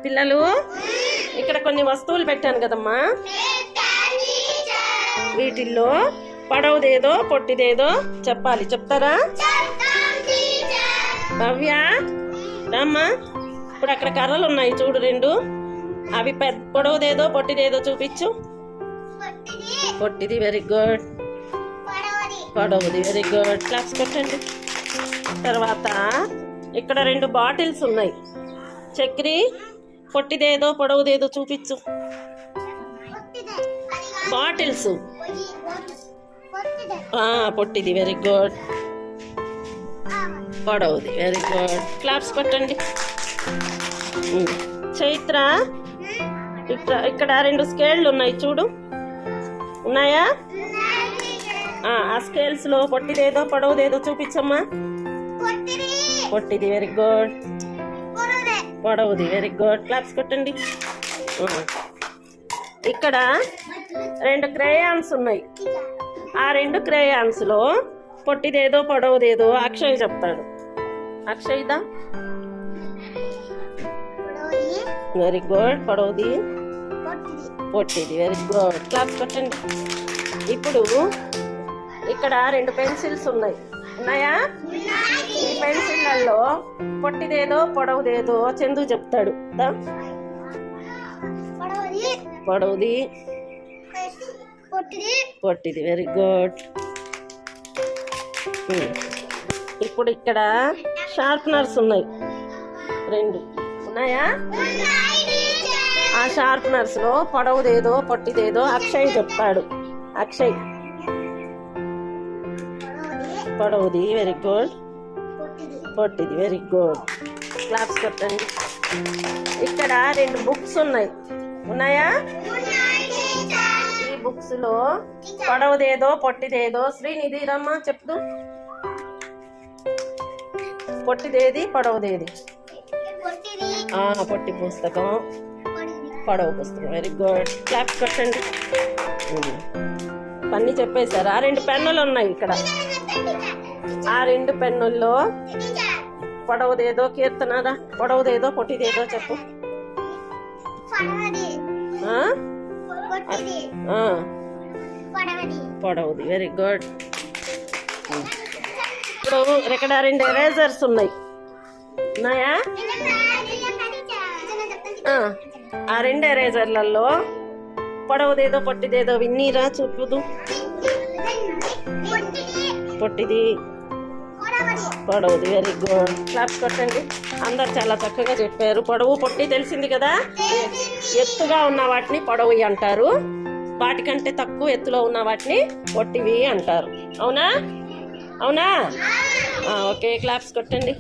పిల్లలు ఇక్కడ కొన్ని వస్తువులు పెట్టాను కదమ్మా, వీటిల్లో పొడవుదేదో పొట్టిదేదో చెప్పాలి. చెప్తారా? భవ్య రామ్మా. ఇప్పుడు అక్కడ కర్రలు ఉన్నాయి చూడు రెండు, అవి పొడవుదేదో పొట్టిదేదో చూపించు. పొట్టిది, వెరీ గుడ్. పొడవుది, వెరీ గుడ్. క్లాప్స్ కొట్టండి. తర్వాత ఇక్కడ రెండు బాటిల్స్ ఉన్నాయి. చక్రి, పొట్టిదేదో పొడవుదేదో చూపించు. బాటిల్స్. పొట్టిది, వెరీ గుడ్. పొడవుది, వెరీ గుడ్. క్లాప్స్ కొట్టండి. చైత్ర, ఇక్కడ రెండు స్కేళ్ళు ఉన్నాయి చూడు, ఉన్నాయా? ఆ స్కేల్స్ లో పొట్టిదేదో పొడవుదేదో చూపించమ్మా. పొట్టిది, వెరీ గుడ్. పొడవుది, వెరీ గుడ్. క్లాప్స్ కొట్టండి. ఇక్కడ రెండు క్రేయాన్స్ ఉన్నాయి. ఆ రెండు క్రేయాన్స్ లో పొట్టిదేదో పొడవుదేదో అక్షయ్ చెప్తాడు. అక్షయ్ దా. Very good. పొడవుది, పొట్టిది, వెరీ గుడ్. క్లాప్స్ కొట్టండి. ఇప్పుడు ఇక్కడ రెండు పెన్సిల్స్ ఉన్నాయి, ఉన్నాయా? ఈ పెన్సిళ్లలో పొట్టిదేదో పొడవుదేదో చందు చెప్తాడు. పొడవుది, పొట్టిది, వెరీ గుడ్. ఇప్పుడు ఇక్కడ షార్ప్నర్స్ ఉన్నాయి, రెండు ఉన్నాయా? ఆ షార్ప్నర్స్ లో పొడవుదేదో పొట్టిదేదో అక్షయ్ చెప్తాడు. అక్షయ్, పొడవుది, వెరీ గుడ్. పొట్టిది, వెరీ గుడ్. క్లాప్స్ కొట్టండి. ఇక్కడ రెండు బుక్స్ ఉన్నాయి, ఉన్నాయా? ఈ బుక్స్ లో పొడవుదేదో పొట్టిదేదో శ్రీనిధి రమ్మ చెప్తూ. పొట్టిదేది పొడవుదేది? పొట్టి పుస్తకం, పొడవు పుస్తకం, వెరీ గుడ్. క్లాప్స్ కొట్టండి. అన్నీ చెప్పేశారు. ఆ రెండు పెన్నులు ఉన్నాయి ఇక్కడ. ఆ రెండు పెన్నుల్లో పొడవుదేదో కీర్తనరా, పొడవుదేదో పొట్టిదేదో చెప్పు. పొడవుది, వెరీ గుడ్. ఇప్పుడు ఇక్కడ రెండు ఎరేజర్స్ ఉన్నాయి, ఉన్నాయా? ఆ రెండు ఎరేజర్లలో పొడవుదేదో పొట్టిదేదో విన్నీరా చూపుదు. పొట్టిది, పొడవుది, వెరీ గుడ్. క్లాప్స్ కొట్టండి. అందరు చాలా చక్కగా చెప్పారు. పొడవు పొట్టి తెలిసింది కదా. ఎత్తుగా ఉన్న వాటిని పొడవు అంటారు, వాటికంటే తక్కువ ఎత్తులో ఉన్న వాటిని పొట్టివి అంటారు. అవునా? అవునా? ఓకే, క్లాప్స్ కొట్టండి.